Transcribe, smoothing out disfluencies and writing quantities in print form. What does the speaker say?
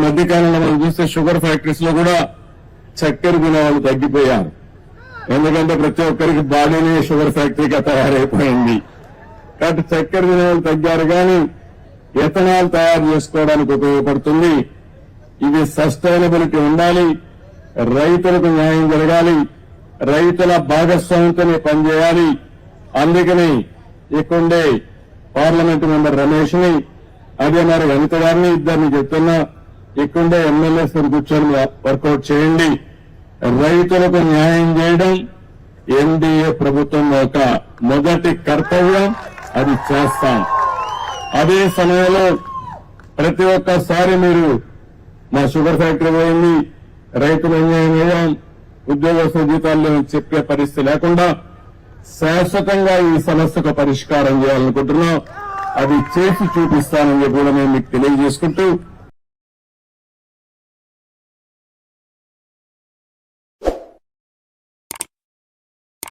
మధ్యకాలంలో మనం చూస్తే షుగర్ ఫ్యాక్టరీస్ లో కూడా చక్కెర తినే వాళ్ళు తగ్గిపోయారు. ఎందుకంటే ప్రతి ఒక్కరికి బాడీనే షుగర్ ఫ్యాక్టరీగా తయారైపోయింది. కాబట్టి చక్కెర తినే వాళ్ళు తగ్గారు, కానీ ఎథనాల్ తయారు చేసుకోవడానికి ఉపయోగపడుతుంది. ఇది సస్టైనబిలిటీ ఉండాలి, రైతులకు న్యాయం జరగాలి, రైతుల భాగస్వామ్యంతోనే పనిచేయాలి. అందుకని ఇక్కడే పార్లమెంటు మెంబర్ రమేష్ ని, అదే మరి అనిత గారిని, ఇద్దరిని చెప్తున్నా, ఇక్కడే ఎమ్మెల్యేస్ కూర్చొని వర్కౌట్ చేయండి. రైతులకు న్యాయం చేయడం ఎన్డీఏ ప్రభుత్వం యొక్క మొదటి కర్తవ్యం, అది చేస్తాం. అదే సమయంలో ప్రతి ఒక్కసారి మీరు మా షుగర్ ఫ్యాక్టరీ పోయింది, రైతులు అన్యాయం అయ్యాం, ఉద్యోగస్తుల జీతాలు చెప్పే పరిస్థితి లేకుండా శాశ్వతంగా ఈ సమస్యకు పరిష్కారం చేయాలనుకుంటున్నాం. అది చేసి చూపిస్తానని కూడా మేము మీకు తెలియజేసుకుంటూ